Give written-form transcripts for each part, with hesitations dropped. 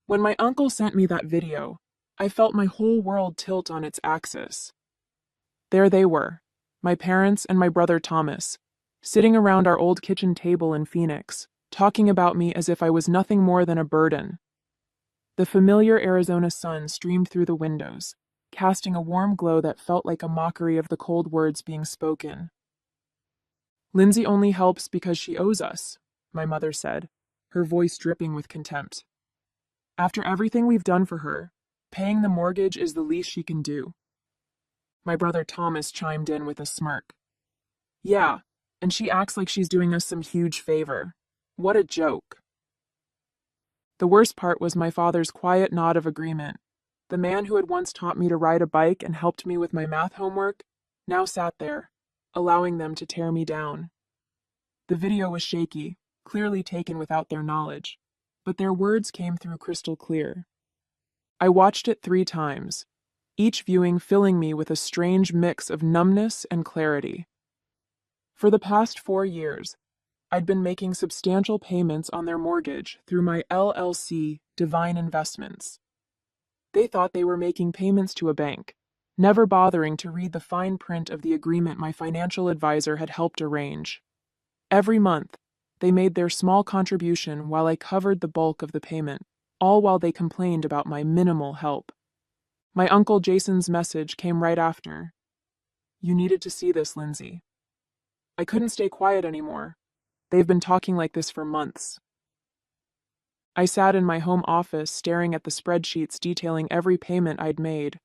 When my uncle sent me that video, I felt my whole world tilt on its axis. There they were, my parents and my brother Thomas, sitting around our old kitchen table in Phoenix, talking about me as if I was nothing more than a burden. The familiar Arizona sun streamed through the windows, casting a warm glow that felt like a mockery of the cold words being spoken. "Lindsay only helps because she owes us," my mother said, her voice dripping with contempt. "After everything we've done for her, paying the mortgage is the least she can do." My brother Thomas chimed in with a smirk. "Yeah, and she acts like she's doing us some huge favor. What a joke." The worst part was my father's quiet nod of agreement. The man who had once taught me to ride a bike and helped me with my math homework now sat there, allowing them to tear me down. The video was shaky, clearly taken without their knowledge, but their words came through crystal clear. I watched it 3 times, each viewing filling me with a strange mix of numbness and clarity. For the past 4 years, I'd been making substantial payments on their mortgage through my LLC, Divine Investments. They thought they were making payments to a bank, never bothering to read the fine print of the agreement my financial advisor had helped arrange. Every month, they made their small contribution while I covered the bulk of the payment, all while they complained about my minimal help. My Uncle Jason's message came right after. "You needed to see this, Lindsay." I couldn't stay quiet anymore. They've been talking like this for months. I sat in my home office staring at the spreadsheets detailing every payment I'd made.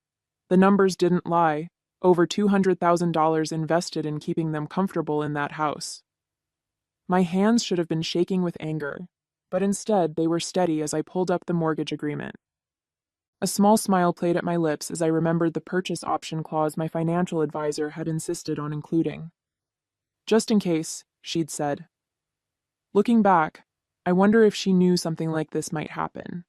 The numbers didn't lie, over $200,000 invested in keeping them comfortable in that house. My hands should have been shaking with anger, but instead they were steady as I pulled up the mortgage agreement. A small smile played at my lips as I remembered the purchase option clause my financial advisor had insisted on including. "Just in case," she'd said. Looking back, I wonder if she knew something like this might happen.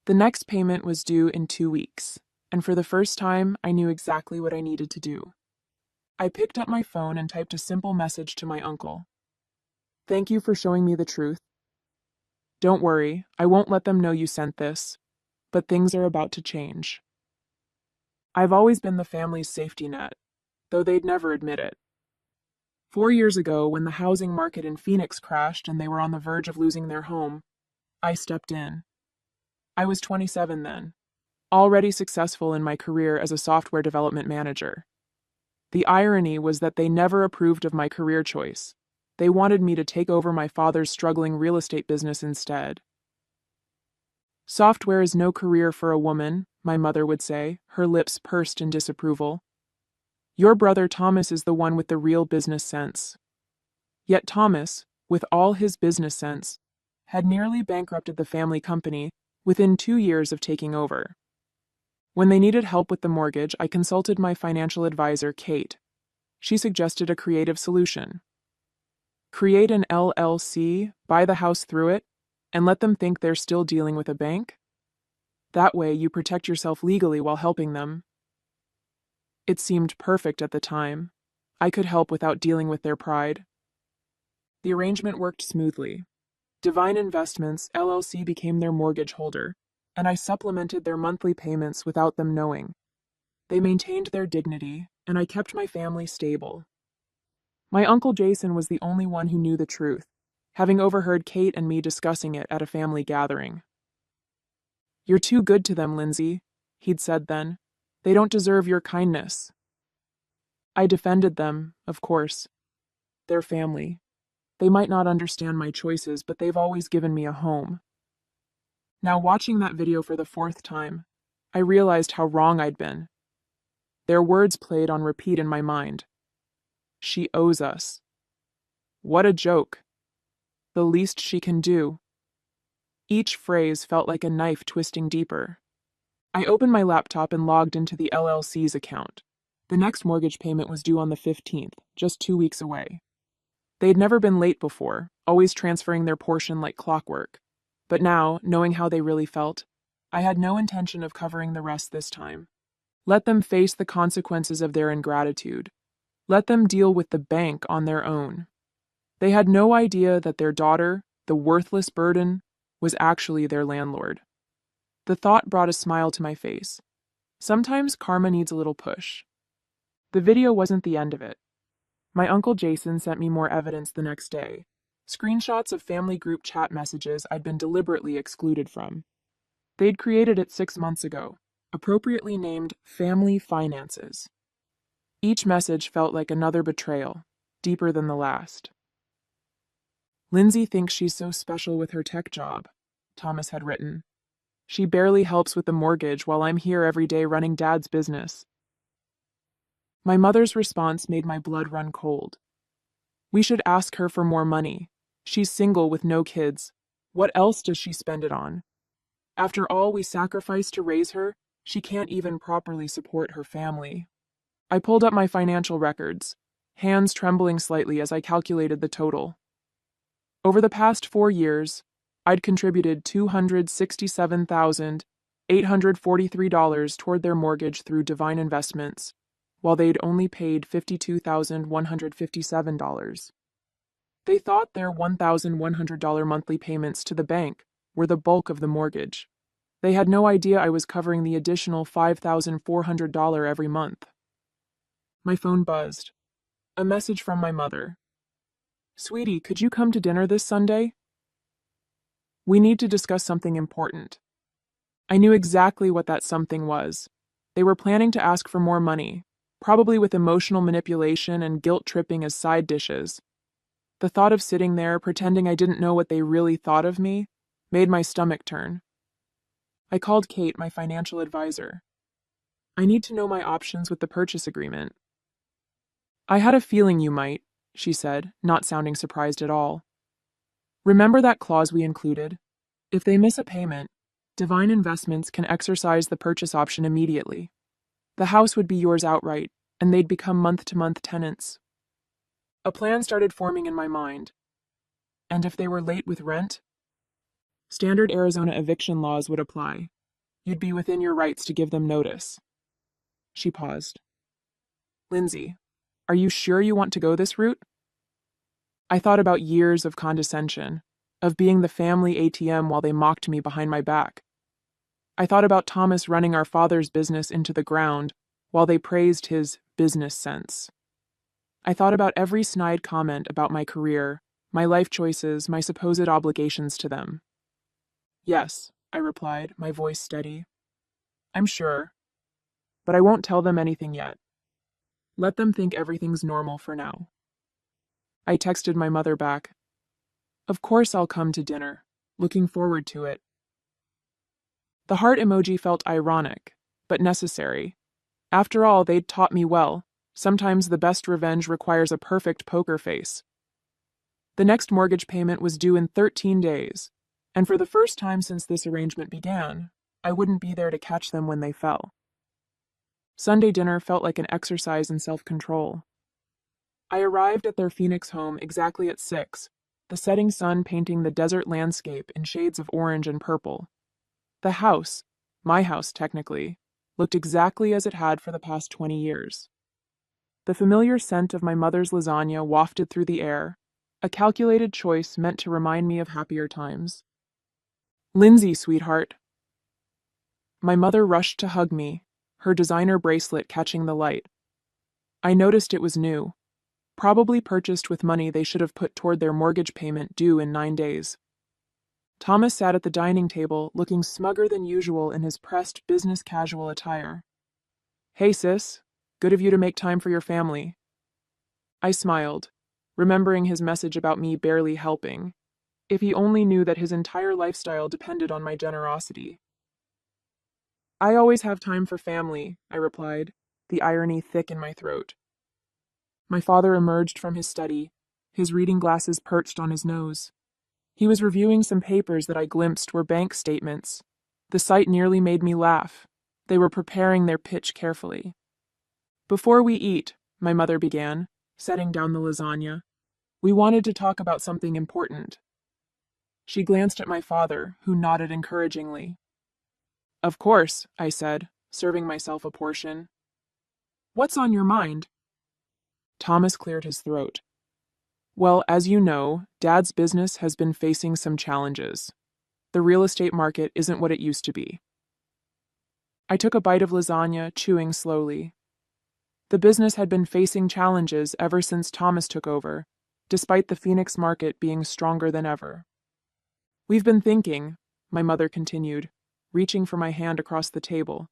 The next payment was due in 2 weeks, and for the first time, I knew exactly what I needed to do. I picked up my phone and typed a simple message to my uncle. "Thank you for showing me the truth. Don't worry, I won't let them know you sent this, but things are about to change." I've always been the family's safety net, though they'd never admit it. 4 years ago, when the housing market in Phoenix crashed and they were on the verge of losing their home, I stepped in. I was 27 then, already successful in my career as a software development manager. The irony was that they never approved of my career choice. They wanted me to take over my father's struggling real estate business instead. "Software is no career for a woman," my mother would say, her lips pursed in disapproval. "Your brother Thomas is the one with the real business sense." Yet Thomas, with all his business sense, had nearly bankrupted the family company within 2 years of taking over. When they needed help with the mortgage, I consulted my financial advisor, Kate. She suggested a creative solution. Create an LLC, buy the house through it, and let them think they're still dealing with a bank? That way you protect yourself legally while helping them. It seemed perfect at the time. I could help without dealing with their pride. The arrangement worked smoothly. Divine Investments, LLC became their mortgage holder, and I supplemented their monthly payments without them knowing. They maintained their dignity, and I kept my family stable. My Uncle Jason was the only one who knew the truth, having overheard Kate and me discussing it at a family gathering. "You're too good to them, Lindsay," he'd said then. "They don't deserve your kindness." I defended them, of course. Their family. They might not understand my choices, but they've always given me a home. Now, watching that video for the 4th time, I realized how wrong I'd been. Their words played on repeat in my mind. She owes us. What a joke. The least she can do. Each phrase felt like a knife twisting deeper. I opened my laptop and logged into the LLC's account. The next mortgage payment was due on the 15th, just 2 weeks away. They'd never been late before, always transferring their portion like clockwork. But now, knowing how they really felt, I had no intention of covering the rest this time. Let them face the consequences of their ingratitude. Let them deal with the bank on their own. They had no idea that their daughter, the worthless burden, was actually their landlord. The thought brought a smile to my face. Sometimes karma needs a little push. The video wasn't the end of it. My Uncle Jason sent me more evidence the next day. Screenshots of family group chat messages I'd been deliberately excluded from. They'd created it 6 months ago, appropriately named Family Finances. Each message felt like another betrayal, deeper than the last. Lindsay thinks she's so special with her tech job, Thomas had written. She barely helps with the mortgage while I'm here every day running Dad's business. My mother's response made my blood run cold. We should ask her for more money. She's single with no kids. What else does she spend it on? After all we sacrificed to raise her, she can't even properly support her family. I pulled up my financial records, hands trembling slightly as I calculated the total. Over the past 4 years, I'd contributed $267,843 toward their mortgage through Divine Investments, while they'd only paid $52,157. They thought their $1,100 monthly payments to the bank were the bulk of the mortgage. They had no idea I was covering the additional $5,400 every month. My phone buzzed. A message from my mother. Sweetie, could you come to dinner this Sunday? We need to discuss something important. I knew exactly what that something was. They were planning to ask for more money, probably with emotional manipulation and guilt-tripping as side dishes. The thought of sitting there, pretending I didn't know what they really thought of me, made my stomach turn. I called Kate, my financial advisor. I need to know my options with the purchase agreement. I had a feeling you might, she said, not sounding surprised at all. Remember that clause we included? If they miss a payment, Divine Investments can exercise the purchase option immediately. The house would be yours outright, and they'd become month-to-month tenants. A plan started forming in my mind. And if they were late with rent? Standard Arizona eviction laws would apply. You'd be within your rights to give them notice. She paused. Lindsay, are you sure you want to go this route? I thought about years of condescension, of being the family ATM while they mocked me behind my back. I thought about Thomas running our father's business into the ground while they praised his business sense. I thought about every snide comment about my career, my life choices, my supposed obligations to them. Yes, I replied, my voice steady. I'm sure, but I won't tell them anything yet. Let them think everything's normal for now. I texted my mother back. Of course I'll come to dinner. Looking forward to it. The heart emoji felt ironic, but necessary. After all, they'd taught me well. Sometimes the best revenge requires a perfect poker face. The next mortgage payment was due in 13 days, and for the first time since this arrangement began, I wouldn't be there to catch them when they fell. Sunday dinner felt like an exercise in self-control. I arrived at their Phoenix home exactly at 6, the setting sun painting the desert landscape in shades of orange and purple. The house, my house technically, looked exactly as it had for the past 20 years. The familiar scent of my mother's lasagna wafted through the air, a calculated choice meant to remind me of happier times. Lindsay, sweetheart. My mother rushed to hug me, her designer bracelet catching the light. I noticed it was new, probably purchased with money they should have put toward their mortgage payment due in 9 days. Thomas sat at the dining table, looking smugger than usual in his pressed business casual attire. Hey sis, good of you to make time for your family. I smiled, remembering his message about me barely helping. If he only knew that his entire lifestyle depended on my generosity. I always have time for family, I replied, the irony thick in my throat. My father emerged from his study, his reading glasses perched on his nose. He was reviewing some papers that I glimpsed were bank statements. The sight nearly made me laugh. They were preparing their pitch carefully. Before we eat, my mother began, setting down the lasagna, we wanted to talk about something important. She glanced at my father, who nodded encouragingly. Of course, I said, serving myself a portion. What's on your mind? Thomas cleared his throat. Well, as you know, Dad's business has been facing some challenges. The real estate market isn't what it used to be. I took a bite of lasagna, chewing slowly. The business had been facing challenges ever since Thomas took over, despite the Phoenix market being stronger than ever. We've been thinking, my mother continued, reaching for my hand across the table,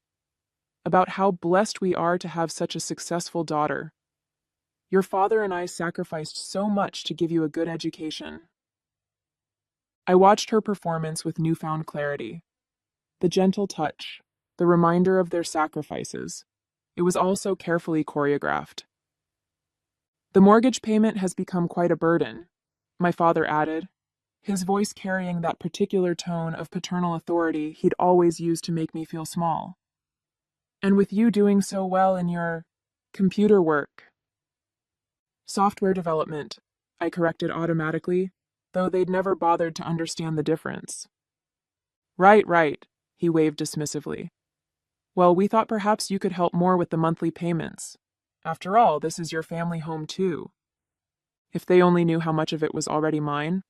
about how blessed we are to have such a successful daughter. Your father and I sacrificed so much to give you a good education. I watched her performance with newfound clarity. The gentle touch, the reminder of their sacrifices. It was all so carefully choreographed. The mortgage payment has become quite a burden, my father added, his voice carrying that particular tone of paternal authority he'd always used to make me feel small. And with you doing so well in your computer work. Software development, I corrected automatically, though they'd never bothered to understand the difference. Right, he waved dismissively. Well, we thought perhaps you could help more with the monthly payments. After all, this is your family home too. If they only knew how much of it was already mine.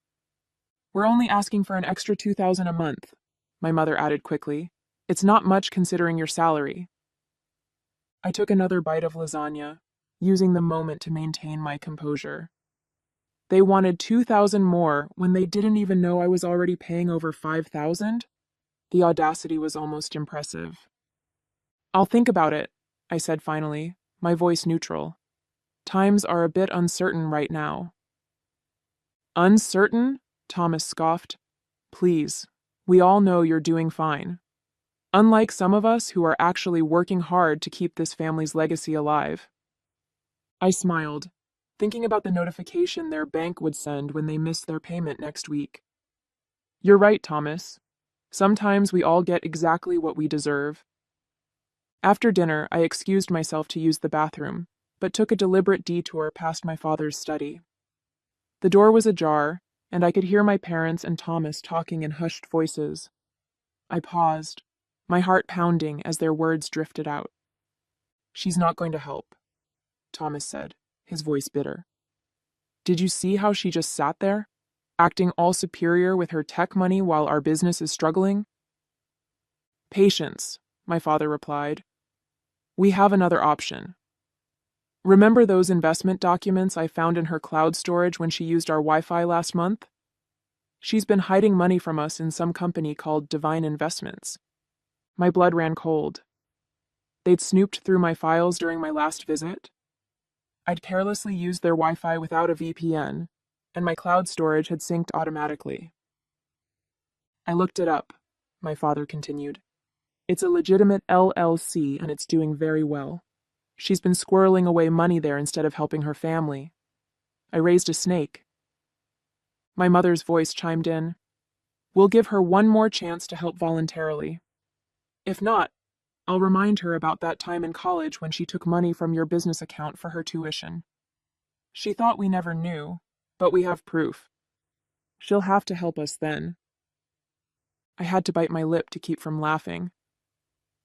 We're only asking for an extra $2,000 a month, my mother added quickly. It's not much considering your salary. I took another bite of lasagna, using the moment to maintain my composure. They wanted $2,000 more when they didn't even know I was already paying over $5,000? The audacity was almost impressive. I'll think about it, I said finally, my voice neutral. Times are a bit uncertain right now. Uncertain? Thomas scoffed. Please, we all know you're doing fine. Unlike some of us who are actually working hard to keep this family's legacy alive. I smiled, thinking about the notification their bank would send when they missed their payment next week. You're right, Thomas. Sometimes we all get exactly what we deserve. After dinner, I excused myself to use the bathroom, but took a deliberate detour past my father's study. The door was ajar, and I could hear my parents and Thomas talking in hushed voices. I paused, my heart pounding as their words drifted out. She's not going to help, Thomas said, his voice bitter. Did you see how she just sat there, acting all superior with her tech money while our business is struggling? Patience, my father replied. We have another option. Remember those investment documents I found in her cloud storage when she used our Wi-Fi last month? She's been hiding money from us in some company called Divine Investments. My blood ran cold. They'd snooped through my files during my last visit. I'd carelessly used their Wi-Fi without a VPN, and my cloud storage had synced automatically. I looked it up, my father continued. It's a legitimate LLC, and it's doing very well. She's been squirreling away money there instead of helping her family. I raised a snake. My mother's voice chimed in. We'll give her one more chance to help voluntarily. If not, I'll remind her about that time in college when she took money from your business account for her tuition. She thought we never knew, but we have proof. She'll have to help us then. I had to bite my lip to keep from laughing.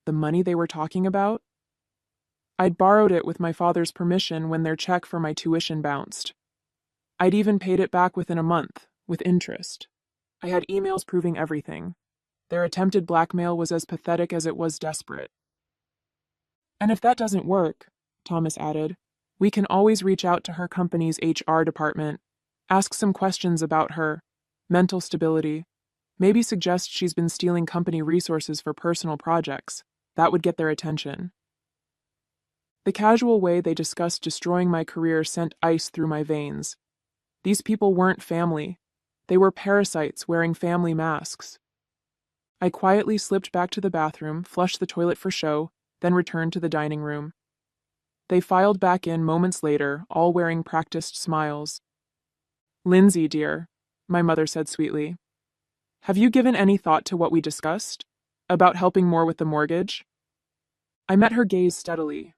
The money they were talking about? I'd borrowed it with my father's permission when their check for my tuition bounced. I'd even paid it back within a month, with interest. I had emails proving everything. Their attempted blackmail was as pathetic as it was desperate. And if that doesn't work, Thomas added, we can always reach out to her company's HR department, ask some questions about her mental stability, maybe suggest she's been stealing company resources for personal projects. That would get their attention. The casual way they discussed destroying my career sent ice through my veins. These people weren't family. They were parasites wearing family masks. I quietly slipped back to the bathroom, flushed the toilet for show, then returned to the dining room. They filed back in moments later, all wearing practiced smiles. Lindsay, dear, my mother said sweetly, have you given any thought to what we discussed? About helping more with the mortgage? I met her gaze steadily.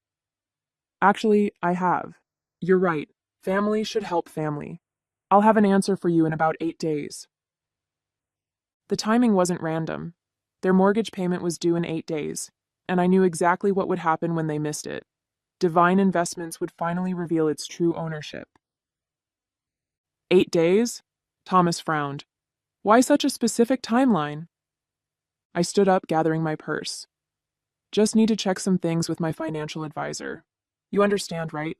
Actually, I have. You're right. Family should help family. I'll have an answer for you in about 8 days. The timing wasn't random. Their mortgage payment was due in 8 days, and I knew exactly what would happen when they missed it. Divine Investments would finally reveal its true ownership. 8 days? Thomas frowned. Why such a specific timeline? I stood up, gathering my purse. Just need to check some things with my financial advisor. You understand, right?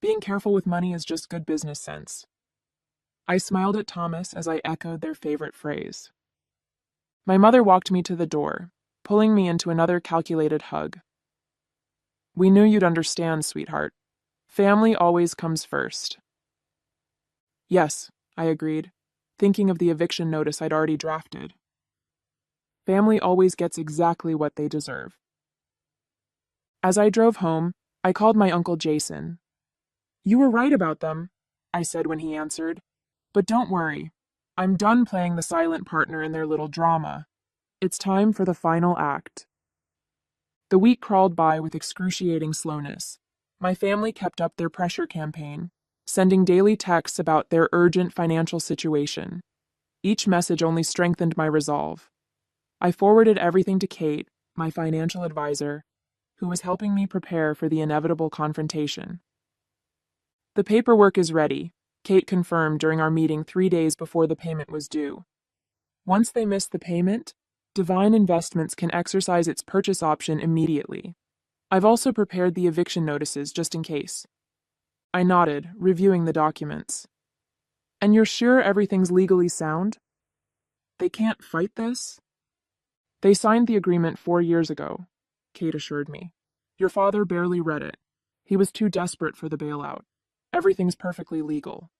Being careful with money is just good business sense. I smiled at Thomas as I echoed their favorite phrase. My mother walked me to the door, pulling me into another calculated hug. We knew you'd understand, sweetheart. Family always comes first. Yes, I agreed, thinking of the eviction notice I'd already drafted. Family always gets exactly what they deserve. As I drove home, I called my Uncle Jason. You were right about them, I said when he answered. But don't worry. I'm done playing the silent partner in their little drama. It's time for the final act. The week crawled by with excruciating slowness. My family kept up their pressure campaign, sending daily texts about their urgent financial situation. Each message only strengthened my resolve. I forwarded everything to Kate, my financial advisor, who was helping me prepare for the inevitable confrontation. The paperwork is ready, Kate confirmed during our meeting 3 days before the payment was due. Once they miss the payment, Divine Investments can exercise its purchase option immediately. I've also prepared the eviction notices just in case. I nodded, reviewing the documents. And you're sure everything's legally sound? They can't fight this? They signed the agreement 4 years ago, Kate assured me. Your father barely read it. He was too desperate for the bailout. Everything's perfectly legal.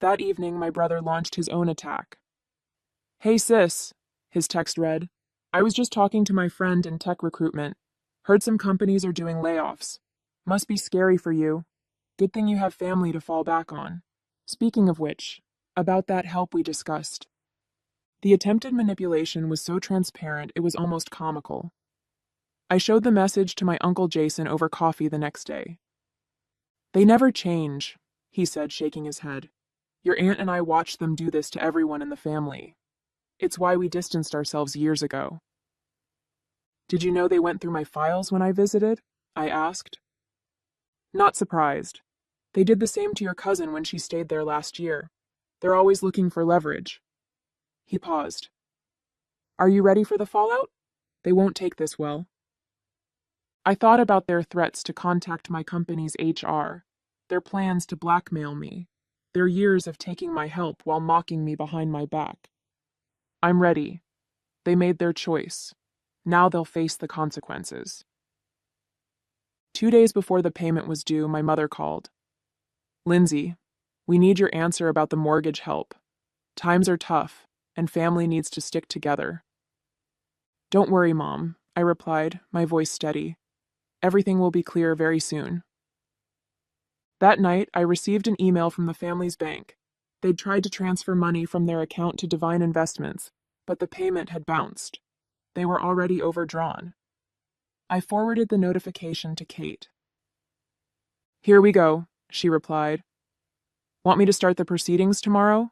That evening, my brother launched his own attack. Hey sis, his text read. I was just talking to my friend in tech recruitment. Heard some companies are doing layoffs. Must be scary for you. Good thing you have family to fall back on. Speaking of which, about that help we discussed. The attempted manipulation was so transparent it was almost comical. I showed the message to my Uncle Jason over coffee the next day. They never change, he said, shaking his head. Your aunt and I watched them do this to everyone in the family. It's why we distanced ourselves years ago. Did you know they went through my files when I visited? I asked. Not surprised. They did the same to your cousin when she stayed there last year. They're always looking for leverage. He paused. Are you ready for the fallout? They won't take this well. I thought about their threats to contact my company's HR, their plans to blackmail me, their years of taking my help while mocking me behind my back. I'm ready. They made their choice. Now they'll face the consequences. 2 days before the payment was due, my mother called. Lindsay, we need your answer about the mortgage help. Times are tough, and family needs to stick together. Don't worry, Mom, I replied, my voice steady. Everything will be clear very soon. That night, I received an email from the family's bank. They'd tried to transfer money from their account to Divine Investments, but the payment had bounced. They were already overdrawn. I forwarded the notification to Kate. Here we go, she replied. Want me to start the proceedings tomorrow?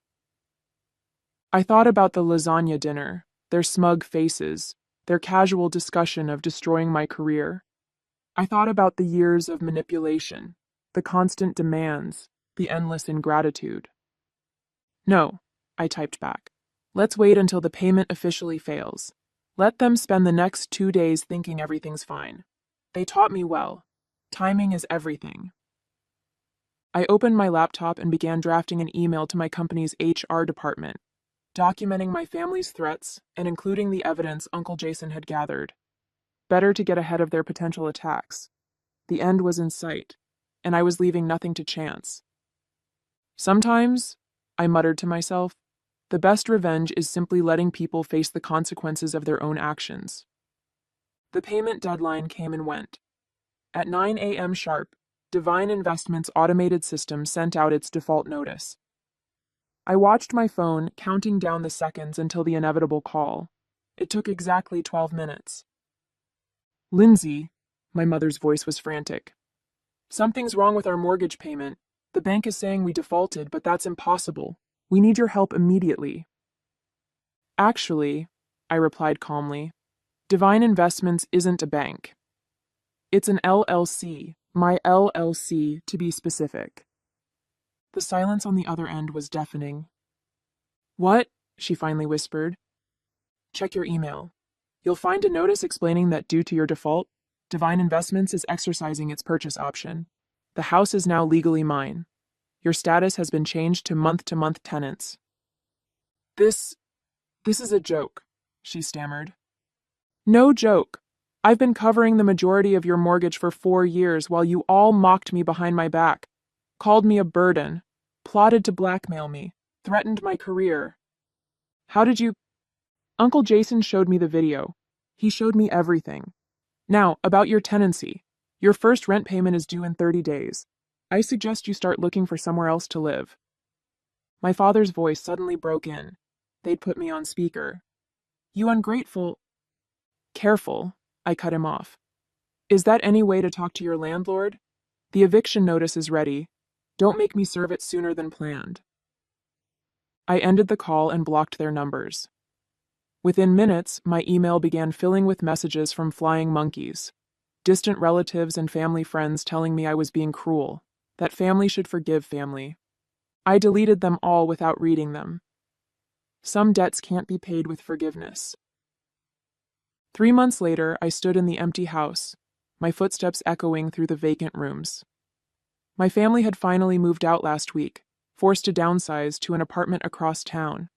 I thought about the lasagna dinner, their smug faces, their casual discussion of destroying my career. I thought about the years of manipulation, the constant demands, the endless ingratitude. No, I typed back. Let's wait until the payment officially fails. Let them spend the next 2 days thinking everything's fine. They taught me well. Timing is everything. I opened my laptop and began drafting an email to my company's HR department, documenting my family's threats and including the evidence Uncle Jason had gathered. Better to get ahead of their potential attacks. The end was in sight, and I was leaving nothing to chance. Sometimes, I muttered to myself, the best revenge is simply letting people face the consequences of their own actions. The payment deadline came and went. At 9 a.m. sharp, Divine Investments' automated system sent out its default notice. I watched my phone, counting down the seconds until the inevitable call. It took exactly 12 minutes. Lindsay, my mother's voice was frantic. Something's wrong with our mortgage payment. The bank is saying we defaulted, but that's impossible. We need your help immediately. Actually, I replied calmly, Divine Investments isn't a bank. It's an LLC, my LLC to be specific. The silence on the other end was deafening. What? She finally whispered. Check your email. You'll find a notice explaining that due to your default, Divine Investments is exercising its purchase option. The house is now legally mine. Your status has been changed to month tenants. This is a joke, she stammered. No joke. I've been covering the majority of your mortgage for 4 years while you all mocked me behind my back, called me a burden, plotted to blackmail me, threatened my career. How did you... Uncle Jason showed me the video. He showed me everything. Now, about your tenancy. Your first rent payment is due in 30 days. I suggest you start looking for somewhere else to live. My father's voice suddenly broke in. They'd put me on speaker. You ungrateful... Careful, I cut him off. Is that any way to talk to your landlord? The eviction notice is ready. Don't make me serve it sooner than planned. I ended the call and blocked their numbers. Within minutes, my email began filling with messages from flying monkeys, distant relatives and family friends telling me I was being cruel, that family should forgive family. I deleted them all without reading them. Some debts can't be paid with forgiveness. 3 months later, I stood in the empty house, my footsteps echoing through the vacant rooms. My family had finally moved out last week, forced to downsize to an apartment across town.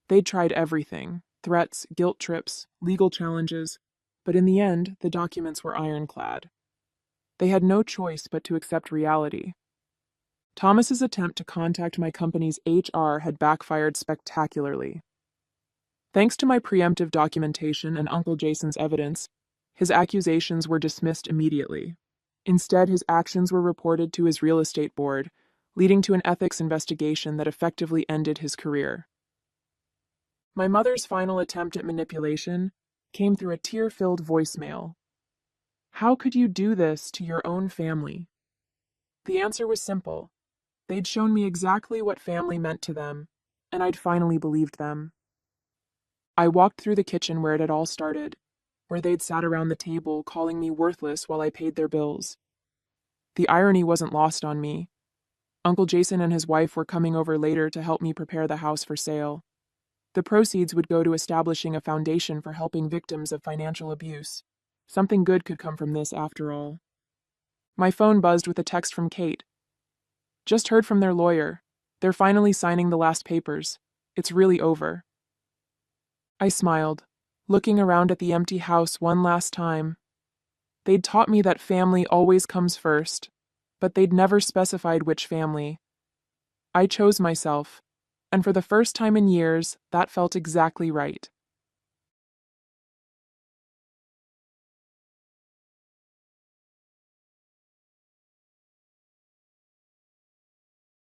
They'd tried everything. Threats, guilt trips, legal challenges, but in the end, the documents were ironclad. They had no choice but to accept reality. Thomas's attempt to contact my company's HR had backfired spectacularly. Thanks to my preemptive documentation and Uncle Jason's evidence, his accusations were dismissed immediately. Instead, his actions were reported to his real estate board, leading to an ethics investigation that effectively ended his career. My mother's final attempt at manipulation came through a tear-filled voicemail. How could you do this to your own family? The answer was simple. They'd shown me exactly what family meant to them, and I'd finally believed them. I walked through the kitchen where it had all started, where they'd sat around the table calling me worthless while I paid their bills. The irony wasn't lost on me. Uncle Jason and his wife were coming over later to help me prepare the house for sale. The proceeds would go to establishing a foundation for helping victims of financial abuse. Something good could come from this, after all. My phone buzzed with a text from Kate. Just heard from their lawyer. They're finally signing the last papers. It's really over. I smiled, looking around at the empty house one last time. They'd taught me that family always comes first, but they'd never specified which family. I chose myself, and for the first time in years, that felt exactly right.